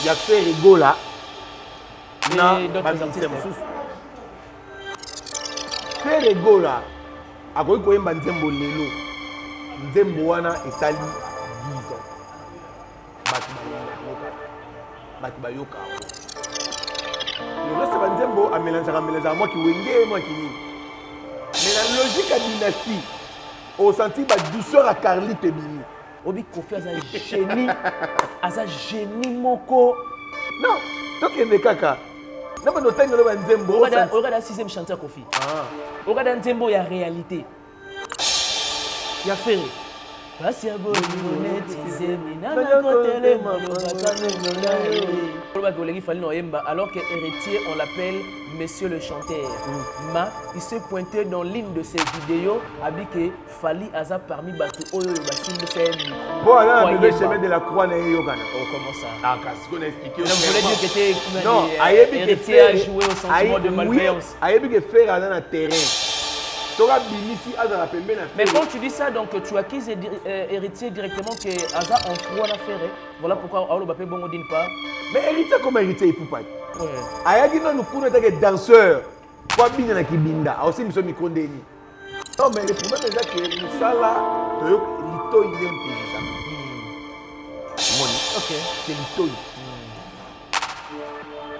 Il y a fait rigola. Et d'autres artistes. Fait rigola. A quoi il y a Nzembo Lelo. Nzembo wana esali 10 ans. Batu bayoka. Le reste de Nzembo a mélangé moi qui wenge moi qui ni. Mais la logique à dynastie, au senti la douceur à Carlite Bini. Obi Kofi aza génie, aza génie moko. Non, donc il y a des caca. Non, mais notamment le Nzembo. Regarde la 6e chanteur Kofi. Regarde Nzembo, il y a réalité. Il y a Ferré. Alors qu'héritier, on l'appelle Monsieur le chanteur. Mais il s'est pointé dans l'une de ses vidéos, avec que Fali Aza parmi Batu Oyo Basim de ses micros. Bon, là, le chemin de la croix n'est pas. Oh, comment ça? Ah, qu'est-ce qu'on a expliqué? Donc, vous voulez dire que c'était héritier a joué au sentiment de malveillance. Ayebi que faire dans le terrain. Mais quand tu dis ça, donc tu acquises héritier directement que Aza en froid à faire. Voilà pourquoi Aolo Bapé Bongo d'une part. Mais héritier comme héritier, il ne faut pas. Ayagi non nous connaissons des danseurs. Quoi bien na kibinda. Aussi nous sommes micro-déni. Non mais le problème est que nous ça là, lito il est déjà. Ok. C'est lito.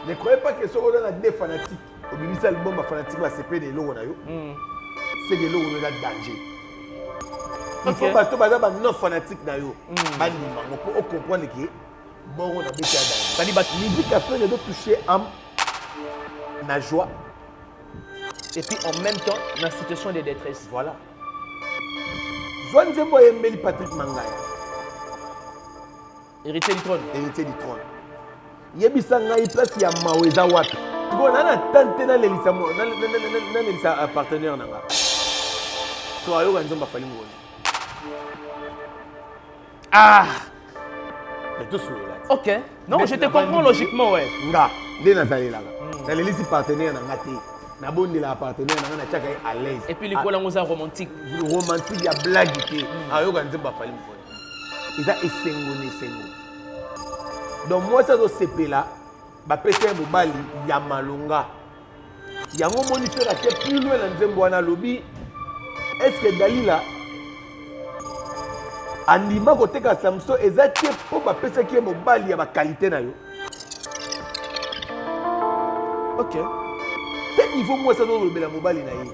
Ne croyez pas que ce qu'on a des fanatiques. Au début ça album fanatique va se perdre l'eau na yo. C'est que l'eau on a danger. Il faut pas que non fanatique na yo. Bani mango pour comprendre que bon on a des danger. C'est-à-dire que musique a fait de toucher âme, la joie. Et puis en même temps, dans la situation de détresse. Voilà. Joan Nzembo et Meli Patrick Mangaya. Héritier du trône. Héritier du trône. Yebisanga il place ya Maweza wapi. Bon, on a tenté dans l'Elisa partenaire nanga. So ayo Nzembo fali mo. Ah. Mais tout sur là. Ok. Non, je te comprends logiquement, ouais. Nga, dès Nazaré là. Dans l'Elisa partenaire nanga té. Na bonne la partenaire na chaka à l'aise. Et puis les cola ngoza romantique. Romantique ya blague té. Ayo Nzembo fali mo. Ils a essengoni sengo. Donc moi ça do CP là, ba pété mobali ya malonga. Yango moni faire que plus loin na Nzembo na lobby. Est-ce que Dalila andima koteka Samson ezaki po ba pété ki mobali ya ba qualité na yo. OK. Quel niveau moi ça do lobela mobali na ye.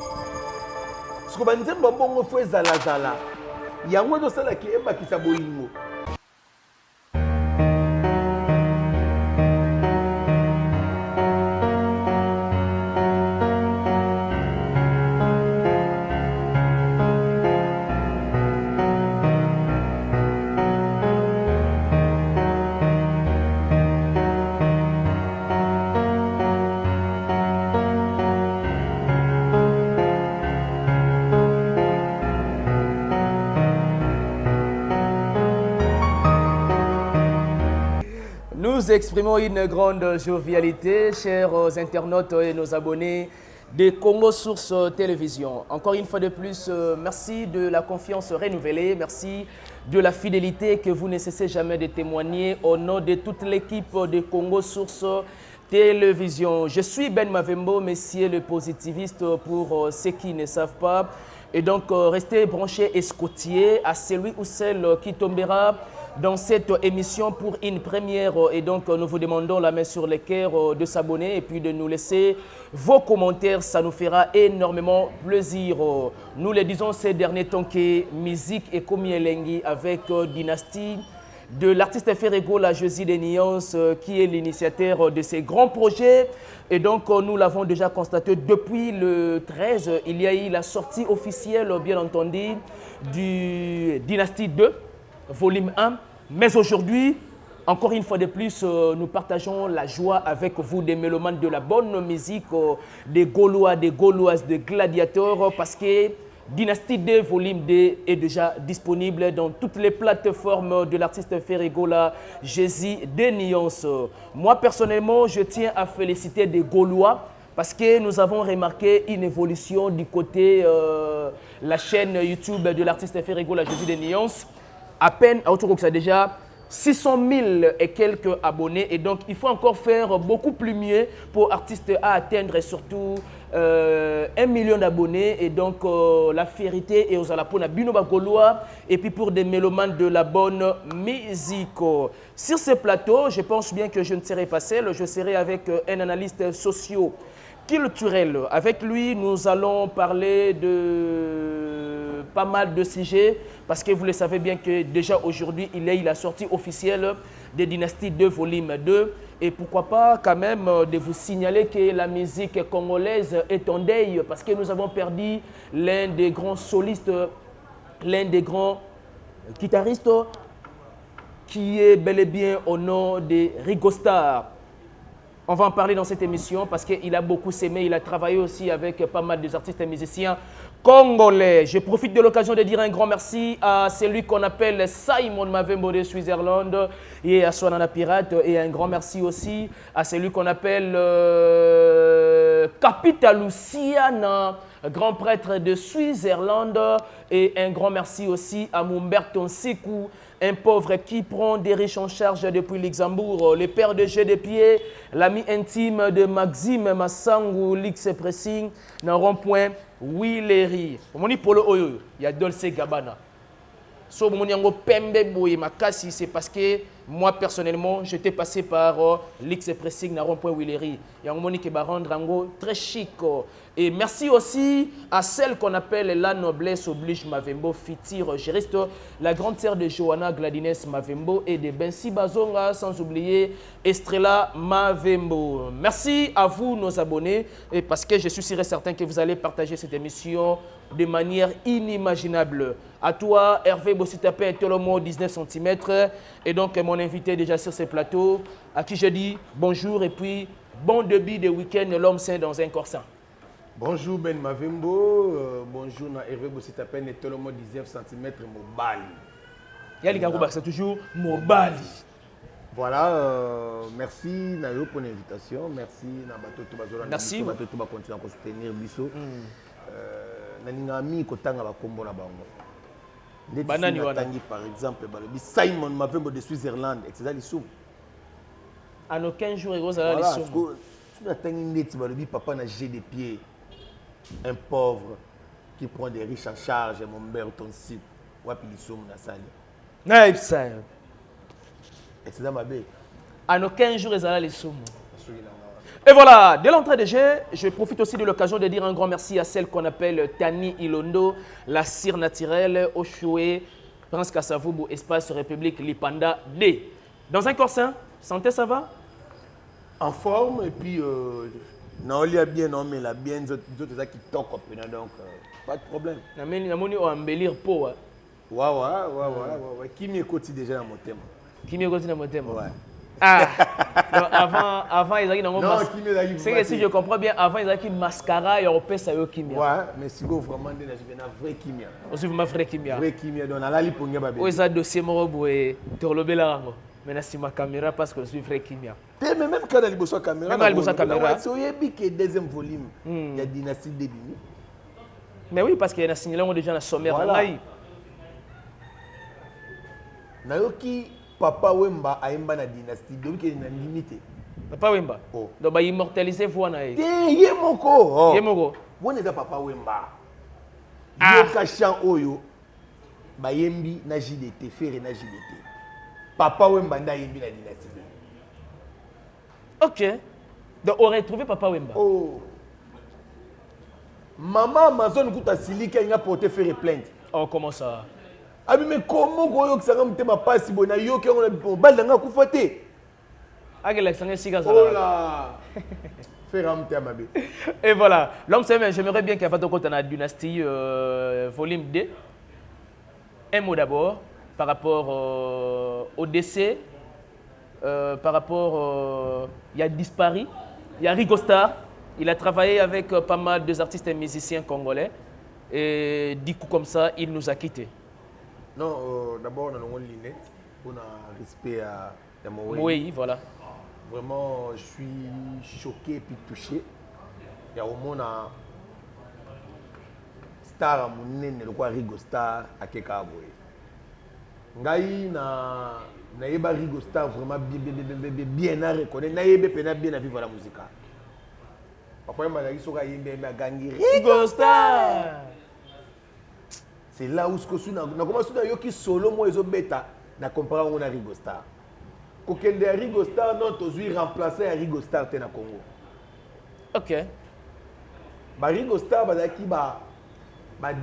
Parce que ba Nzembo bongo fo ezala zala. Yango do sala ki ebakisa bolingo. Nous exprimons une grande jovialité, chers internautes et nos abonnés de Congo Source Télévision. Encore une fois de plus, merci de la confiance renouvelée, merci de la fidélité que vous ne cessez jamais de témoigner au nom de toute l'équipe de Congo Source Télévision. Je suis Ben Mavembo, messieurs le positiviste pour ceux qui ne savent pas. Et donc, restez branchés et scottiers à celui ou celle qui tombera dans cette émission pour une première. Et donc, nous vous demandons la main sur le cœur de s'abonner et puis de nous laisser vos commentaires. Ça nous fera énormément plaisir. Nous le disons ces derniers temps que musique est comme Elengi avec Dynastie de l'artiste Ferrego, la Josie des Nuances, qui est l'initiateur de ces grands projets. Et donc, nous l'avons déjà constaté depuis le 13, il y a eu la sortie officielle, bien entendu, du Dynastie 2, volume 1. Mais aujourd'hui, encore une fois de plus, nous partageons la joie avec vous, des mélomanes de la bonne musique, des Gaulois, des Gauloises, des gladiateurs, parce que Dynastie 2, volume 2 est déjà disponible dans toutes les plateformes de l'artiste Ferrego, la Jésus des Nuances. Moi, personnellement, je tiens à féliciter des Gaulois parce que nous avons remarqué une évolution du côté la chaîne YouTube de l'artiste Ferrego, la Jésus des Nuances. À peine, autour que ça déjà, 600 000 et quelques abonnés. Et donc, il faut encore faire beaucoup plus mieux pour Artiste A atteindre surtout 1 million d'abonnés. Et donc, la fierté et aux alapona Binoba Gaulois. Et puis pour des mélomanes de la bonne musique. Sur ce plateau, je pense bien que je ne serai pas seul. Je serai avec un analyste socio-culturel. Avec lui, nous allons parler de pas mal de sujets. Parce que vous le savez bien que déjà aujourd'hui, il est la sortie officielle de Dynastie 2 volume 2. Et pourquoi pas quand même de vous signaler que la musique congolaise est en deuil. Parce que nous avons perdu l'un des grands solistes, l'un des grands guitaristes qui est bel et bien au nom de Rigo Star. On va en parler dans cette émission parce qu'il a beaucoup s'aimé. Il a travaillé aussi avec pas mal d'artistes et musiciens congolais. Je profite de l'occasion de dire un grand merci à celui qu'on appelle Simon Mavembo de Switzerland et à Swanana Pirate. Et un grand merci aussi à celui qu'on appelle Capital Luciana, grand prêtre de Switzerland. Et un grand merci aussi à Mumberto Nsiku, un pauvre qui prend des riches en charge depuis Luxembourg, le père de jeu de pied, l'ami intime de Maxime Massangu, l'X Pressing, dans rond-point Willery. Mon polo oyo, il y a Dolce Gabbana. So mon yango pembe boye makasi, c'est parce que moi personnellement, j'étais passé par l'X Pressing dans rond-point Willery. Yango moni ke ba rendre yango très chic. Et merci aussi à celle qu'on appelle la noblesse oblige Mavembo Fiti Rogeriste, la grande sœur de Johanna Gladines Mavembo et de Bensi Bazonga, sans oublier Estrella Mavembo. Merci à vous, nos abonnés, et parce que je suis sûr et certain que vous allez partager cette émission de manière inimaginable. À toi, Hervé Bossitapé, Tolomo, 19 cm, et donc mon invité déjà sur ce plateau, à qui je dis bonjour et puis bon début de week-end, l'homme saint dans un corps sain. Bonjour Ben Mavembo, bonjour na Hervé Bossitapé, Tolomo 19 cm, Mobali. Yali Garouba, c'est toujours Mobali. Voilà, merci Nayo pour l'invitation, merci Nabato Tubazola. Merci. Nabato Tuba continue à soutenir Bisso. Naninga ami kotanga ba kombo na bango. Banani wana. Par exemple, Simon Mavembo de Switzerland, etc. En aucun jour, il y a les sommes. Tu as papa n'a j'ai des pieds. Un pauvre qui prend des riches en charge, mon père, ton site. Wapi les sommes na salle. Nice. Etc. ma belle. En aucun jour, il y a les sommes. Et voilà, dès l'entrée de jeu, je profite aussi de l'occasion de dire un grand merci à celle qu'on appelle Tani Ilondo, la cire naturelle, Oshoué, Prince Kassavubu, Espace République Lipanda D. Dans un corps sain, santé, ça va? En forme, et puis, non, il y a bien, non, mais la bien, d'autres qui toquent, donc, pas de problème. Je vais embellir pour. Ouais. Qui m'écoute déjà dans mon thème? Qui m'écoute dans mon thème? Ouais. Ah, avant ils avaient dans mon non, c'est que si je comprends bien, avant ils avaient mascara et on peut ça kimia. Ouais, mais si vous vraiment des vrai kimia. Aussi vous vrai kimia. Vrai kimia donc la liponga ba. Oui, ça dossier mo boé torlobela ngo. Mais c'est ma caméra parce que je suis vrai kimia. Même quand la liboso caméra. Même la liboso caméra. C'est oyebi que deuxième volume. Il y a Dynastie Debimi. Mais oui parce qu'il y a signalé déjà la sommaire là. Nayoki Papa Wemba a na Dynastie, donc il y a une limite. Papa Wemba. Oh. Donc bah immortaliser voix na. Yemoko. Yemoko. Vous n'êtes pas Papa Wemba. Yo kachan oyo ba yembi na JDT, faire na JDT. Papa Wemba nda yembi na Dynastie. OK. Donc on retrouve Papa Wemba. Oh. Maman Amazon kuta silika nga porter faire plainte. Oh comment ça? Ah mais comment goyo kisanga mutema pasi bona yo ke on a balanga kufote. Oh là. Et voilà, l'homme c'est j'aimerais bien qu'il y ait dans la dynastie volume 2. Un mot d'abord par rapport au décès, par rapport il y a disparu, il y a Rigo Star, il a travaillé avec pas mal d'artistes et musiciens congolais et du coup comme ça il nous a quittés. Non, d'abord, on a une lunette pour un respect à Moïse. Oui, voilà. Vraiment, je suis choqué et puis touché. Il y a au moins un star à mon nez, le quoi Rigo Star à Kekaboy. Ngai na Naïba Rigo Star vraiment bien à reconnaître. Naïba pena bien à vivre la musique. Papa Malaki soka yimbe ma gangi Rigo Star. C'est là où ce que na commence na yoki solo moi ezo beta na comprendre on a Rigo Star. Kokende Rigo Star non tozui remplacer Rigo Star te na Congo. OK. Ba Rigo Star bazaki ba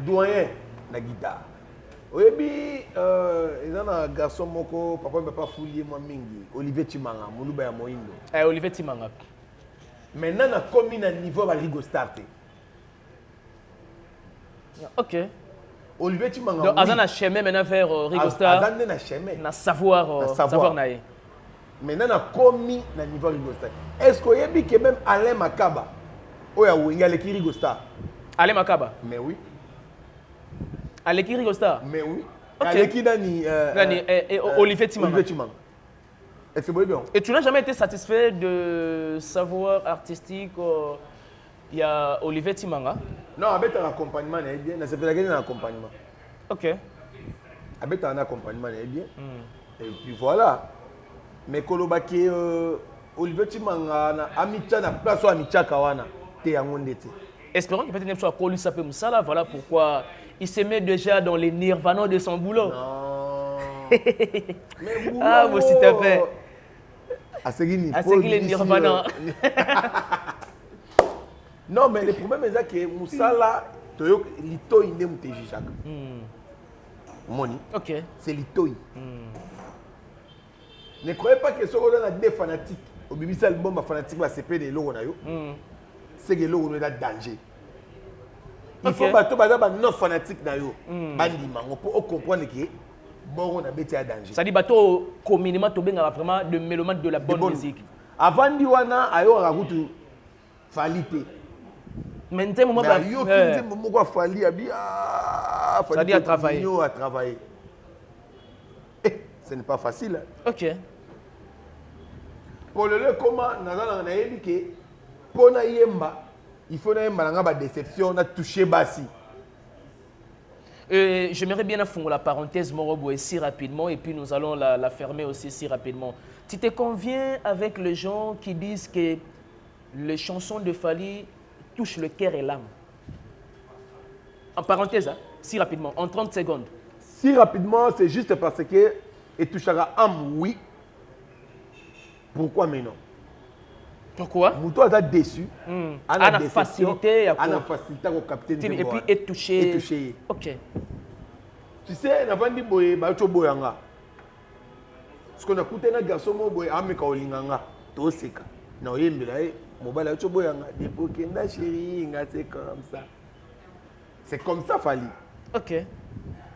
doyen na guitare. Oyebi ils ont un garçon moko papa m'a pas fouillé moi mingi Olivier Timanga muluba ya moindo. Olivier Timanga. Maintenant na commis na niveau ba Rigo Star te. OK. Olivier Timanga. Donc azan a chemin maintenant vers Rigo Star. Azan na chemin. Na savoir naé. Maintenant na commis na niveau Rigo Star. Est-ce que oyebi que même Alain Makaba oya wenga le Rigo Star. Alain Makaba. Mais oui. Aleki Rigo Star. Mais oui. Okay. Aleki Dani. Olivier Timanga. Olivier Timanga. Est-ce que bien? Et tu n'as jamais été satisfait de savoir artistique il y a Olivier Timanga? Non, avec un accompagnement, c'est bien. C'est pas un accompagnement. OK. Avec un accompagnement, c'est bien. Et puis voilà. Mais Kolobaki, Olivier Timanga, Amicha, na place où Amicha Kawana, t'es en ondete. Espérons que peut-être même soit Paul Sapé Moussala, voilà pourquoi il se met déjà dans les nirvana de son boulot. Non. Mais boulot. Ah, moi s'il te plaît. Asegini les nirvana. Non, mais le problème est que Moussala, Lito inde muteji chaka. Moni. OK. C'est Lito. Ne croyez pas que ce qu'on a des fanatiques. Au Bibisa album fanatique va s'épée des logo na yo. C'est que l'eau est danger. Il faut que non fanatique na yo bandi mango pour comprendre que bon on a bêté à danger. Ça dit bateau communément to benga vraiment de mélomane de la bonne musique. Avant diwana ayo rakutu falite. Maintenant moment ba yo kinze moko fali abi ça dit à travailler. À travailler. Ce n'est pas facile. OK. Pour le comment nazana na yebi que pour na yemba il faut une déception, on a touché Bassi. J'aimerais bien faire la parenthèse Morobo si rapidement et puis nous allons la fermer aussi si rapidement. Tu te conviens avec les gens qui disent que les chansons de Fally touchent le cœur et l'âme? En parenthèse, hein, si rapidement, en 30 secondes. Si rapidement, c'est juste parce que il touchera l'âme, oui. Pourquoi mais non? Pourquoi? Moutou a déçu. À la facilité. À la facilité au capitaine. Et puis est touché. Est touché. OK. Tu sais, na vandi boye ba cho boyanga. Ce qu'on a coûté na garçon mo boye ameka olinganga. To seka. Na oyembela mobala cho boyanga depo kenda chérie nga c'est comme ça. C'est comme ça Fally. OK.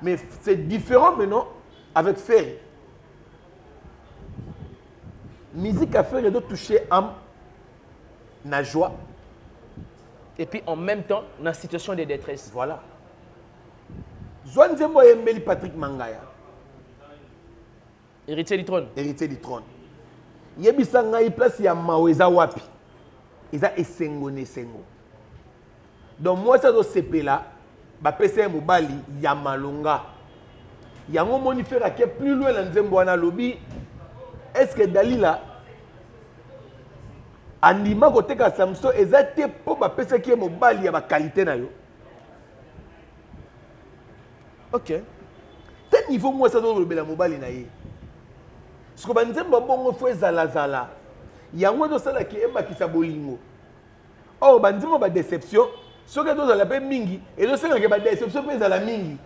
Mais c'est différent maintenant avec Ferry. Musique à Ferry doit toucher âme. Na joie. Et puis en même temps, dans la situation de détresse. Voilà. Joan Zembo Yembeli Patrick Mangaya. Héritier du trône. Héritier du trône. Yebisa ngai place ya Maweza wapi. Isa esengone sengo. Donc moi ça do sepela ba pesa mobali ya malonga. Yango moni faire que plus loin na Nzembo wana lobi. Est-ce que Dalila andima koteka Samson ezate po ba pesa ki mobali ya ba qualité na yo? OK. Tel niveau moi ça doit le mobali na ye. Ce que banzemba bongo fo ezala. Yango do sala ki emba ki sabolingo. Oh banzemba ba déception, ce que do la pe mingi et do sala ki ba déception pe ezala mingi.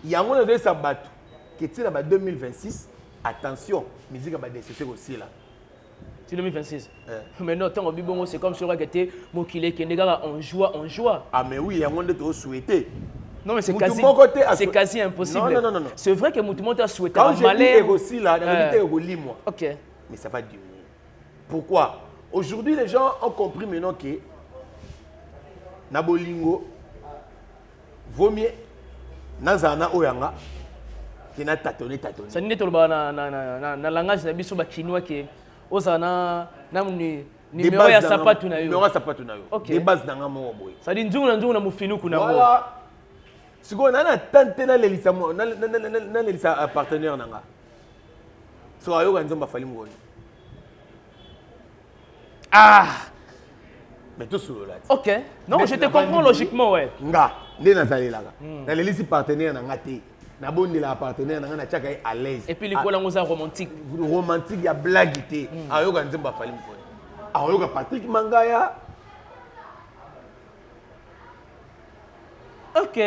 Yango na do sabatu ki tina ba 2026, attention, musique ba déception aussi là. C'est 2026. Mais non, tant que c'est comme si on était Mokile qui est en joie. Ah mais oui, yango de to souhaiter. Non, mais c'est quasi impossible. Non. C'est vrai que Moutoumont a souhaité un malheur. Quand aussi là, moi. OK. Mais ça va diminuer. Pourquoi? Aujourd'hui, les gens ont compris maintenant que Nabolingo vaut mieux Nazana Oyanga qui n'a tâtonné. Ça n'est pas dans langage de biso chinois qui osana namni numéro ya sapatu na yo. Numéro ya sapatu na yo. Des bases dans mon boy. Ça dit nzungu na mufinu kuna mo. Voilà. Si on a tenté na l'elisa partenaire nanga. So ayoka nzembo afali mukoni. Ah! Mais tout sur là. Ok. Non, je te comprends logiquement, ouais. Nga, ndé nazalelaka. Na lelisi partenaire na ngate. Na bondi la partenaire na ngana tchaka à l'aise. Et puis les cols en romantique. Romantique ya blaguité. Ayoka nzembo afali mukoni. Ayoka Patrick Mangaya. Ok.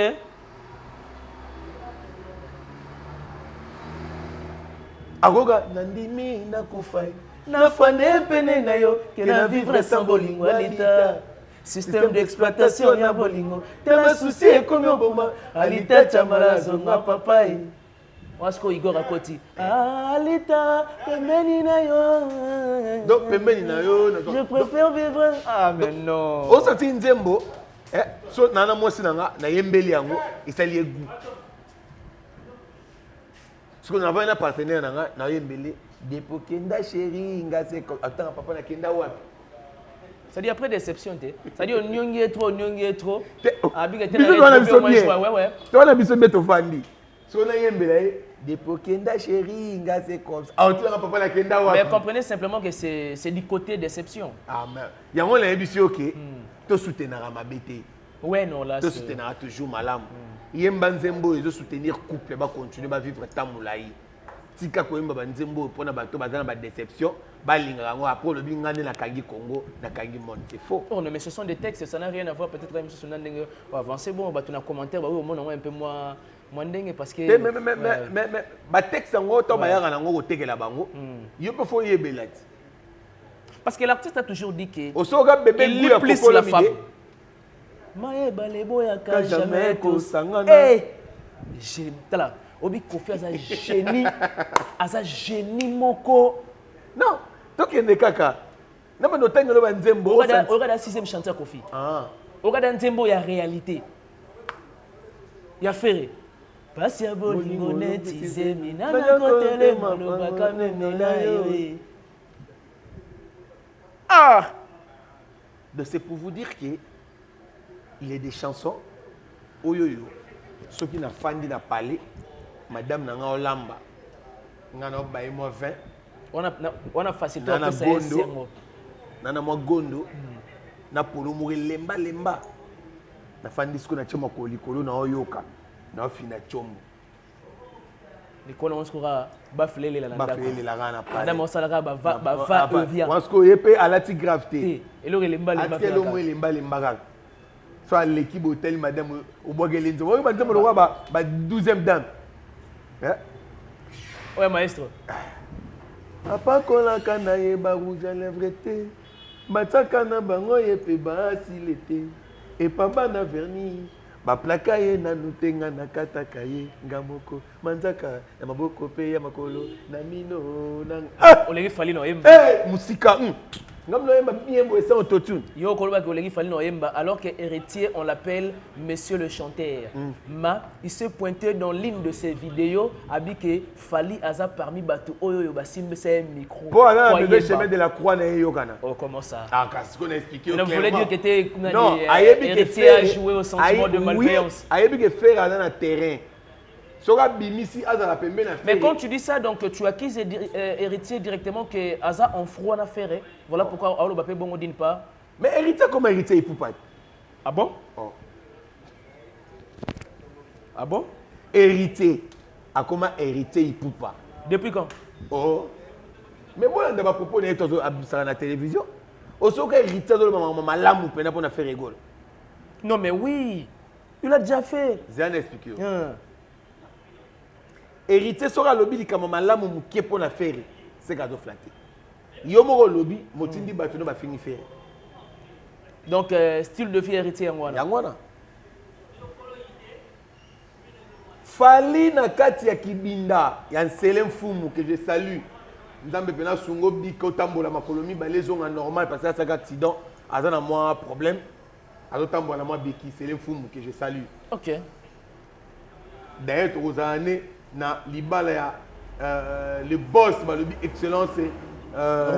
Agoga nandimi nakufai. Nafane pene na yo, que na vivre sans bolingo alita. Système d'exploitation ya bolingo. Tema souci et comme au boma. Alita chamala zonga papai. Wasko Igor Akoti. Alita pembeni na yo. Donc pembeni na yo. Je préfère vivre. Ah mais non. O sati nzembo. So nana mwasi nanga na yembeli yango isali egu. Ce qu'on avait un partenaire na yembeli. Depo kenda chérie ngase attends papa na kenda wapi. C'est-à-dire après déception té. C'est-à-dire nyongi trop. Abiga té na ouais ouais. Toi na biso beto fandi. So na yembeli depo kenda chérie ngase comme ça. Ah tu papa na kenda wapi. Mais comprenez simplement que c'est du côté déception. Ah mais yango la yebisi OK. To soutenir ma bête. Ouais non là to soutenir toujours malam. Yemba nzembo ezo soutenir couple ba continuer ba vivre tamulayi. Tika koyemba banzembo pona bato bazana ba déception balinga ngo après le bingane na kangi Congo na kangi monde c'est faux. Oh non mais ce sont des textes, ça n'a rien à voir peut-être même si on a avancer bon bato na commentaire ba oui au moins un peu moins ndenge parce que mais ba texte ngo to ba yaka nango kotekela bango yo pe faut yebelati. Parce que l'artiste a toujours dit que osoga bébé il lit plus la femme. Maé balebo ya ka jamais ko sangana. Eh j'ai tala Obi Kofi aza génie moko. Non, donc il y a kaka. Non mais notenga lo banzembo. Regarde sixième chanteur Kofi. Ah. Regarde nzembo ya réalité. Ya ferré. Pasi ya bolingo netize mina na kotele maloba kamemela yo. Ah. Donc c'est pour vous dire que il y a des chansons oyoyo. Ceux qui n'a fandi n'a parlé. Madame Nanga Olamba, Nana Baye moi 20. On a facilité Nana Gondo, Nana Gondo, na polo mourir lemba. Na fan disco na choma kolikolo na oyoka, na fina chombo. Likolo on skora baflele la nanda. Baflele la gana pa. Madame Osalaka va via. On sko yepé à la gravité. Et le lemba. Atke lo mo lemba. Soit l'équipe hôtel madame Obogelenzo. Oui, madame le roi ba 12e dame. Ouais, maestro. Papa kola kana ye ba rouge à lèvres té. Mataka na bango ye pe ba silete. Et papa na vernis. Ba plaka ye na nutenga na kataka ye ngamoko. Manzaka na maboko pe ya makolo na mino na. Olegi fali no yemba. Musika. Ngam lo yemba bien bo esa autotune. Yo koloba ko olegi fali no yemba alors que héritier on l'appelle monsieur le chanteur. Il s'est pointé dans l'une de ses vidéos abi que Fali aza parmi bato oyo ba simbe c'est micro. Bon alors le chemin de la croix na yokana. Oh comment ça? Ah parce qu'on a expliqué clairement. On voulait dire que était non, héritier a joué au sentiment de malveillance. Ayebi que faire dans le terrain. Sora bimisi azala pembe na faire. Mais quand tu dis ça donc tu acquises héritier directement que Aza en froid na faire. Voilà pourquoi Aolo Bapé Bongo dîne pas. Mais héritier comme héritier il peut pas. Ah bon? Oh. Ah bon? Héritier. A comment héritier il peut pas. Depuis quand? Oh. Mais moi on a propos na to à la télévision. Osoka héritier de maman lamu pena pour na faire rigole. Non mais oui. Il a déjà fait. J'ai expliqué. Héritier sera lobby li kama malamu mukie pour na faire. C'est cadeau flatté. Yo moko lobby motindi bato no ba fini faire. Donc style de vie héritier ngwana. Yangwana. Fali na kati ya kibinda ya Nsele Mfumu que je salue. Nzambe pena sungo biko tambola makolomi ba les onga normal parce que ça accident azana moi problème. Azo tambola moi biki Nsele Mfumu que je salue. OK. D'ailleurs tozane na libala ya le boss balobi excellence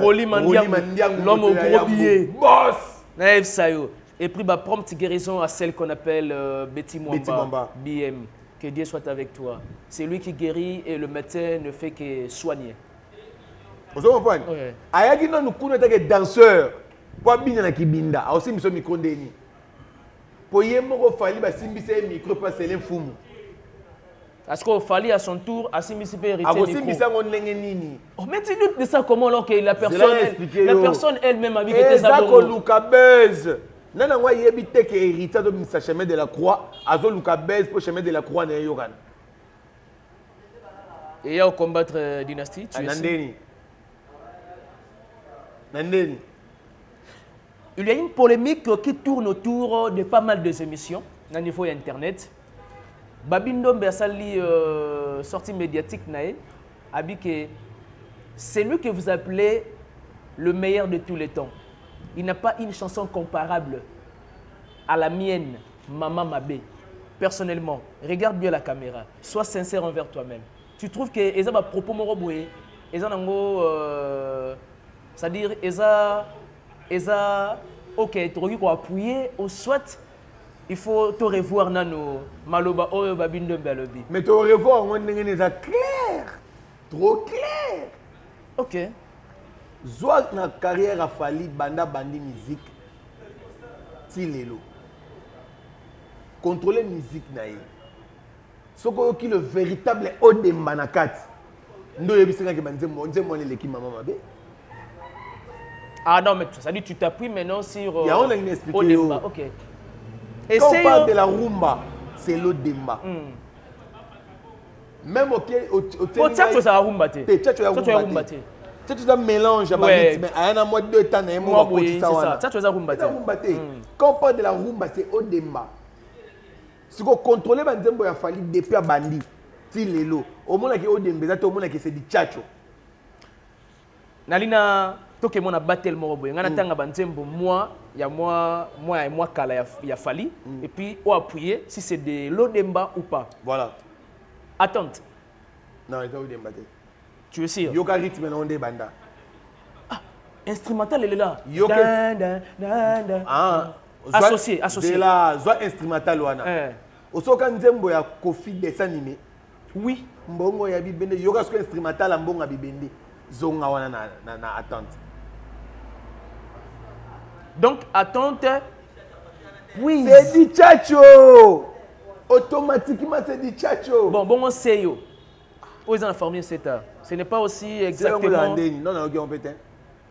Roli Mandiang l'homme au gros billet. Boss. Naïf Sayo. Et puis bah prompte guérison à celle qu'on appelle Betty Mwamba. BM. Que Dieu soit avec toi. C'est lui qui guérit et le médecin ne fait que soigner. Vous comprenez? Ayaki non nous connaissons que danseur. Pour bien na kibinda, aussi miso micro ndeni. Pour yemo fali ba simbise micro pas c'est l'infumu. Parce qu'il fallait à son tour à Simbisi hériter micro. Oh, mais tu doutes de ça comment alors que la personne elle-même a vu que c'est ça que Luka Bez. Nana ngwa yebite que hériter de sa chemin de la croix, azo Luka Bez pour chemin de la croix na yogan. Et il y a au combattre dynastie, tu sais. Nandeni. Il y a une polémique qui tourne autour de pas mal de émissions au niveau internet. Babindombe a sali sortie médiatique a dit que c'est lui que vous appelez le meilleur de tous les temps. Il n'a pas une chanson comparable à la mienne, Maman Mabé. Personnellement, regarde bien la caméra, sois sincère envers toi-même. Tu trouves que Eza va propos moroboué, Eza nango, c'est-à-dire Eza, ok, tu as appuyé ou soit il faut te revoir nano maloba oyo babindombe alobi. Mais te revoir on est clair, trop clair. Ok. Zoa na carrière a fallu banda bandi musique tilelo. Contrôler musique naïe. Ce qui le véritable Odemba nakati. Ndo yebisanga ke banzemo nzemo l'équipe Maman Mabé. Ah non mais ça dit tu t'appuies maintenant sur il y a on a une explication. Odemba, OK. Et quand on parle de la rumba, c'est l'Odemba. Même au tchatcho ça rumba te. Tchatcho ya rumba te. Tchatcho ça mélange à rythme. Ayana moi 2 temps na mo ko tisa wana. Tchatcho ça rumba te. Quand on parle de la rumba, c'est Odemba. Si vous contrôlez banzembo ya fali depuis à bandi. Ti lelo. Au moins que Odemba ça au moins que c'est du tchatcho. Nalina toke mona battle morobo ngana tanga banzembo moi kala ya fali et puis au appuyer si c'est de l'Odemba ou pas. Voilà. Attente. Non, il faut Odemba. Tu es sûr? Yoga rythme na onde banda. Ah, instrumental elle est là. Yoga. Ah, associé. De la joie instrumentale wana. Osoka nzembo ya Kofi dessin animé. Oui. Mbongo ya bibende yoga sko instrumental mbongo ya bibende. Zonga wana na attente. Donc attente. Oui. C'est du tchatcho. Automatiquement c'est du tchatcho. Bon on sait yo. Où ils ont formé cette heure. Ce n'est pas aussi exactement. Non non on peut.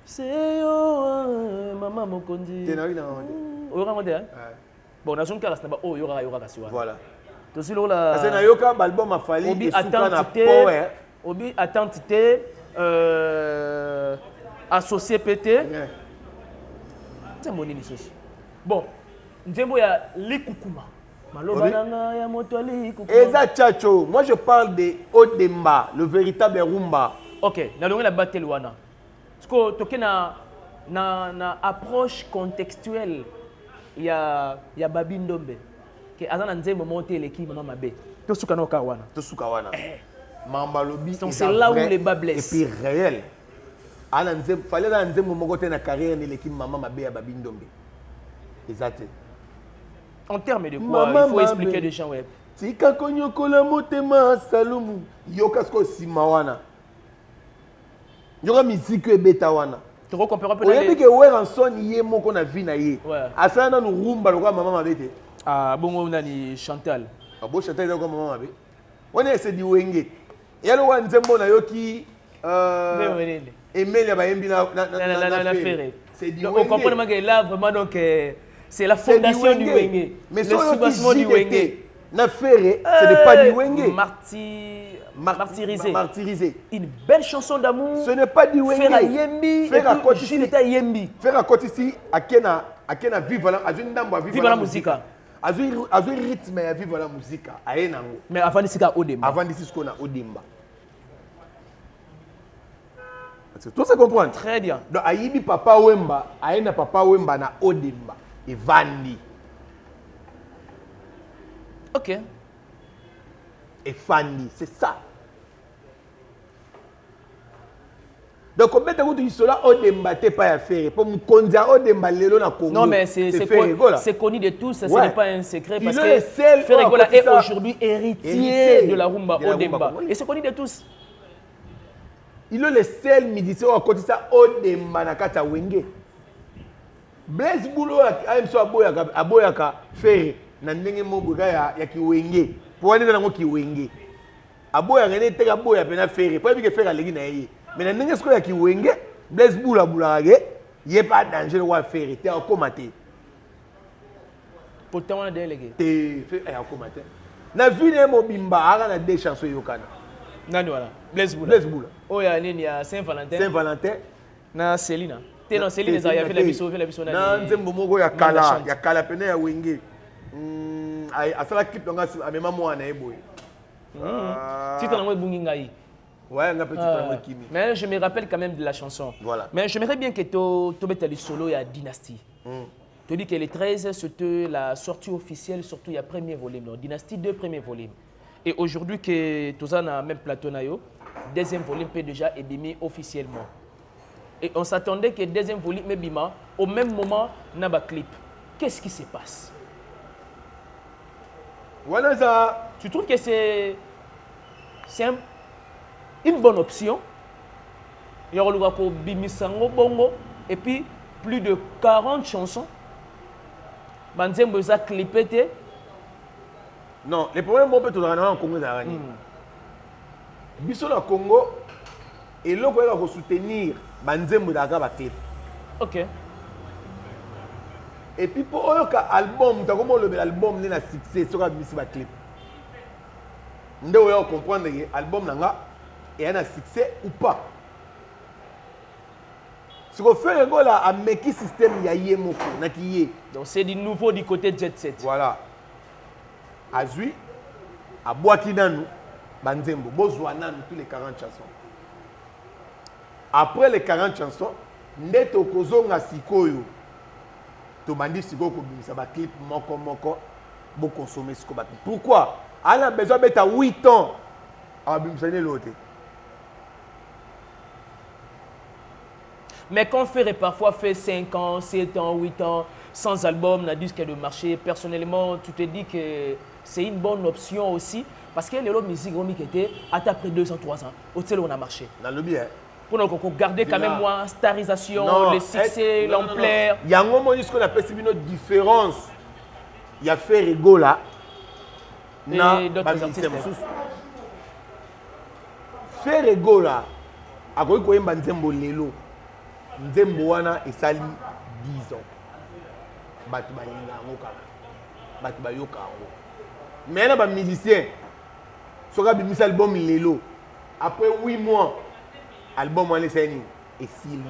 C'est yo maman mokondi. T'es na hein? Bon on a zone kala snaba oh yora kasiwa. Voilà. To si là. Parce que na yoka album a fallu et souka na power. Obi attentité associé PT. C'est mon initiative. Bon, nzembo ya likukuma. Maloba nanga ya moto likukuma. Eza tchatcho. Moi je parle de Odemba, le véritable rumba. OK, na longa la battle wana. Parce que toke na approche contextuelle ya Babindombe que azana nzembo monter l'équipe Maman Mabé. To suka na wana. To suka wana. Mamba lobi. Donc c'est là où les bas blessent. Et puis réel. Ala nzembo fallait dans nzembo moko te na carrière de l'équipe Maman Mabé ya Babindombe. Exact. En termes de quoi il faut expliquer des gens web. Tika konyokola motema salumu. Yoka sko simawana. Yoka musique ebeta wana. Tu recompares un peu les. Oyebi ke Weranson yé moko na vie na ye. Ouais. Asana na rumba lokwa Maman Mabé te. Ah bongo nani Chantal. Ah bon Chantal lokwa Maman Mabé. On est c'est du wenge. Yalo wa nzembo na yoki Emilia bayembi na ferré. C'est du wenge. On comprend que là vraiment donc c'est la fondation du wenge. Mais le soubassement du wenge. Na ferré, c'est pas du wenge. Martyrisé. Une belle chanson d'amour. Ce n'est pas du wenge. Faire à Yembi. Faire à côté ici. Yembi. Faire à côté ici, akena vive la musique. Azu rythme ya vive la musique. Ayenango. Mais avant d'ici ka Odemba. Avant d'ici qu'on a Odemba. Tout ça comprendre. Très bien. Donc ayibi papa Wemba, ayena papa Wemba na Odemba. Et Vandi. OK. Et Fanny, c'est ça. Donc, combien de temps tu as Odemba t'es pas à faire pour me conduire Odemba lelo na Congo? Non, mais c'est connu de tous, ce n'est pas un secret parce que Ferregola est aujourd'hui héritier de la rumba Odemba. Et c'est connu de tous. il est le seul musicien à côté ça au de Manakata Wenge. Blaise Boulot a même so aboyaka faire na ndenge mobuka ya ki Wenge. Pour aller dans ki Wenge. Aboyaka ne teka boya pena faire. Pour que faire alegi na yé. Mais na ndenge sko ya ki Wenge, Blaise Boulot bulage, il pas danger wa faire te akomate. Pourtant on a délégué. Te fait akomate. Na vine mobimba ara na deux chansons yokana. Nani wala? Blaise Boula. Blaise Boula. Oh ya nini ya Saint-Valentin. Saint-Valentin. Na Céline. Te non Céline za ya fait la biso na. Na nzembo moko ya kala pene ya Wenge. Asala clip nga amema mwana eboye. Titre nango ebungi ngai. Ouais, nga petit peu kimi. Mais je me rappelle quand même de la chanson. Voilà. Mais j'aimerais bien que tu mettes le solo ya Dynastie. Tu dis que le 13 c'était la sortie officielle surtout il y a premier volume, non? Dynastie 2 premier volume. Et aujourd'hui que tout ça dans même plateau nayo, deuxième volume peut déjà est démis officiellement. Et on s'attendait que deuxième volume mais bima au même moment n'a pas clip. Qu'est-ce qui se passe? Voilà ça. Tu trouves que c'est une bonne option? Il y aura le bimisango bongo et puis plus de 40 chansons. Banzembo za clipé. Non, les problèmes on peut tout en Congo d'Arani. Biso na Congo et là quoi va soutenir Banzembo d'Aga ba clip. OK. Et puis pour eux ka album, t'as comment le album n'est na succès sur la musique ba clip. Ndé on comprendre que album nanga et un succès ou pas. Ce qu'on fait le là à meki système ya yemoko na kiye. Donc c'est du nouveau du côté Jet Set. Voilà. Azui a boaki nanu Banzembo bozwa nanu tous les 40 chansons. Après les 40 chansons, ndeto kozonga sikoyo. To bandi sikoyo ko bimisa ba clip moko bo consommer siko ba. Pourquoi? Elle a besoin d'être à 8 ans à bimisa l'autre. Mais quand fait parfois fait 5 ans, 7 ans, 8 ans sans album, n'a disque de marché, personnellement, tu te dis que c'est une bonne option aussi parce que les autres musiques qui étaient après 2 ans, 3 ans, au tel on a marché. Dans le bien. Pour nous garder quand même moins starisation, le succès, l'ampleur. Il y a un moment où on appelle une autre différence. Il y a fait rigolo là. Et d'autres artistes. Fait rigolo là. À quoi il y a Banzembo Lelo. Nzembo wana esali 10 ans. Batu balinga ngo kaka. Batu bayoka ngo. Mais na ba musicien soka bimisa album lelo. Après 8 mois album wana esali esili.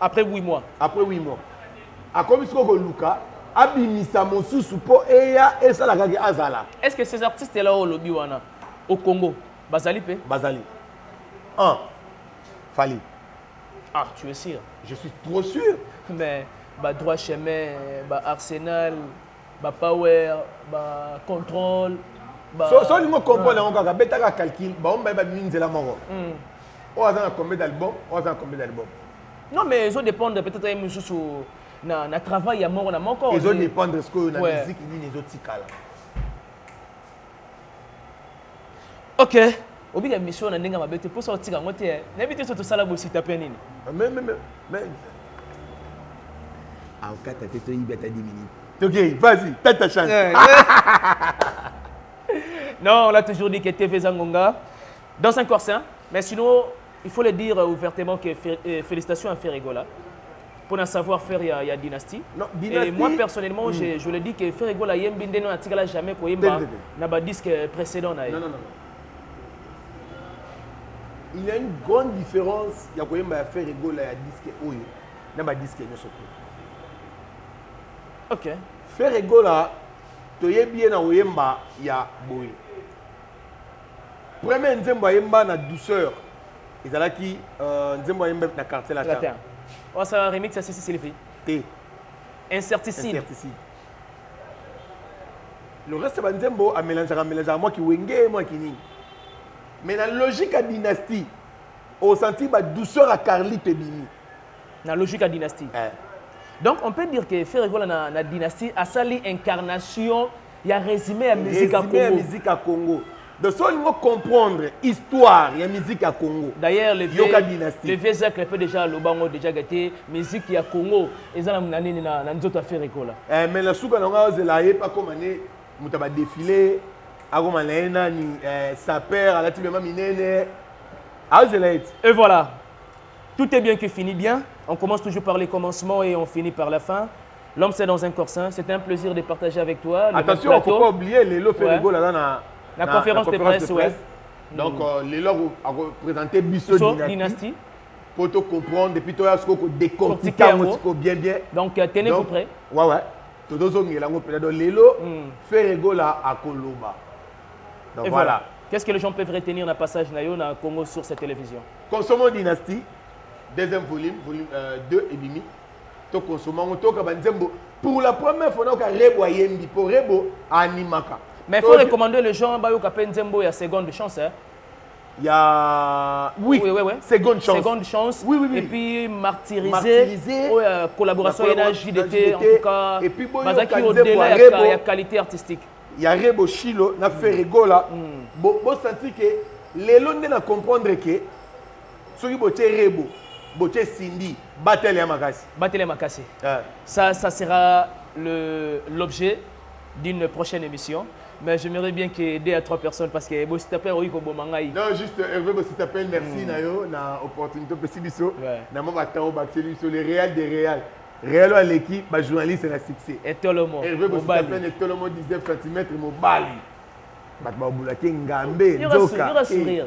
Après 8 mois. Après 8 mois. Akomi soko luka abimisa mosusu po eya esala kaka azala. Est-ce que ces artistes là au lobby wana au Congo bazali pe? Bazali. 1 Fali. Ah, tu es sûr? Je suis trop sûr. Mais bah, droit chemin, bah, Arsenal, bah, Power, bah, Control. Bah, so nous comprenons encore, bêta calcul, bah on va minzela moro. On a combien d'albums? On a combien d'albums? Non, mais ils ont dépendre peut-être même sur na travail à mort on a encore. Ils ont dépendre de ce que la musique ni les autres tikala. OK. Obiga mission na ndenge mabete pour sortir en moté. N'habite surtout ça là aussi taper nini. Mais ah au cas tu te y bête à 10 minutes. OK, vas-y, t'as ta chance. Non, on l'a toujours dit que TV Zangonga dans un corset, mais sinon il faut le dire ouvertement que félicitations à Ferregola pour un savoir-faire il y a Dynastie. Non, Dynastie. Et moi personnellement je le dis que Ferregola yembinde non atikala jamais ko yemba na ba disque précédent na. Non. Il y a une grande différence. Il y a quand même faire rigolo à disque oyo. Na ba disque no soto. OK. Faire rigolo to yebi na oyemba ya boy. Premier nzembo yemba na douceur. Ezalaki nzembo yemba na quartier latin. On ça remix ça c'est Sylvie. T. Incertitude. Le reste de nzembo a mélangé moi qui wenge moi qui ni. Mais dans la logique à Dynastie, on sentit la douceur à Carly Pebini. Dans la logique à Dynastie. Donc on peut dire que Ferregola dans la Dynastie a sali incarnation, il y a résumé à musique à Congo. Musique à Congo. Donc, si on comprendre l'histoire, il y a musique à Congo. D'ailleurs, le Yoka dynastie. vieux Zach peut déjà le bango déjà gâté musique à Congo. Ils ont amené na nzoto affaire école. Mais la souka n'onga ozela pas comme année, mutaba défilé, agoma naena ni sa père à la tibema minene. Et voilà. Tout est bien qui finit bien. On commence toujours par les commencements et on finit par la fin. L'homme c'est dans un corps sain. C'était un plaisir de partager avec toi. Attention, il ne faut pas oublier, les lots fait la conférence de presse. Ouais. Donc, les lots a représenté Bisso Dynastie. Pour te comprendre, depuis toi, ce qu'on décortique bien. Donc, tenez-vous prêts. Ouais. Tout le monde les lots fait rigola à Koloba. Donc, voilà. Qu'est-ce que les gens peuvent retenir dans le passage na Congo sur cette télévision? Consommons Dynastie, deuxième volume 2 et demi. Pour la première fois, on a reboyé pour rebo animaka. Mais il faut recommander les gens il y a seconde chance. Il y a seconde chance. Seconde chance. Oui. Et puis martyrisé. Collaboration avec JDT en tout cas. Et puis au-delà il y a qualité artistique. Il y a Rebo Chilo, na fait rigola. Bon senti que les gens ne comprendre que ceux qui botte Rebo, botte Cindy, battle ya makasi. Battle makasi. Ça sera l'objet d'une prochaine émission. Mais j'aimerais bien qu'il y ait 2 à 3 personnes parce que si tu appelles non, juste Hervé, si tu appelles, merci na opportunité de Sibiso. Na mo batao bakeli sur les réels des réels. Réel à l'équipe, bah journaliste c'est un succès. Et tout le monde. Hervé, si tu appelles tout le monde 19 cm mobali. Bah boulaki ngambe, il va sourire.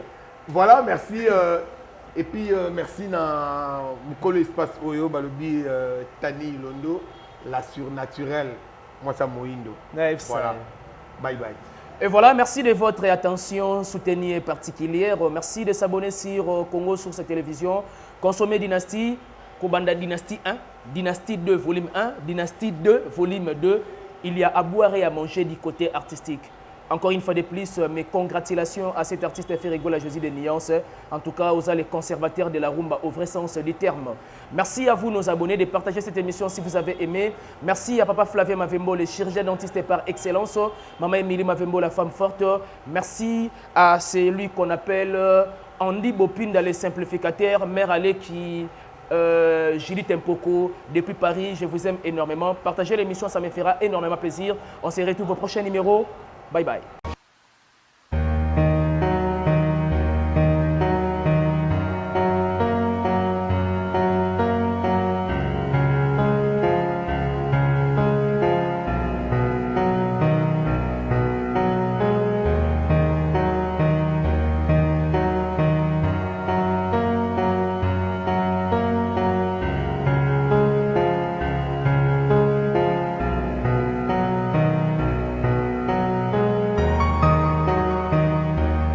Voilà, merci et puis merci na Mukolo espace Oyo balobi Tani Londo, la surnaturelle. Moi ça Moindo. Voilà. Bye bye. Et voilà, merci de votre attention soutenue et particulière. Merci de s'abonner sur Congo sur cette télévision. Consommer Dynastie, Kobanda Dynastie 1, Dynastie 2 volume 1, Dynastie 2 volume 2. Il y a à boire et à manger du côté artistique. Encore une fois de plus, mes congratulations à cet artiste Ferrigola Josie de Nuance. En tout cas, aux les conservateurs de la rumba au vrai sens du terme. Merci à vous, nos abonnés, de partager cette émission si vous avez aimé. Merci à Papa Flavien Mavembo, le chirurgien dentiste par excellence. Maman Émilie Mavembo, la femme forte. Merci à celui qu'on appelle Andy Bopinda, le simplificateur, mère Allé qui... Julie Tempoko, depuis Paris, je vous aime énormément. Partagez l'émission, ça me fera énormément plaisir. On se retrouve au prochain numéro. Bye bye.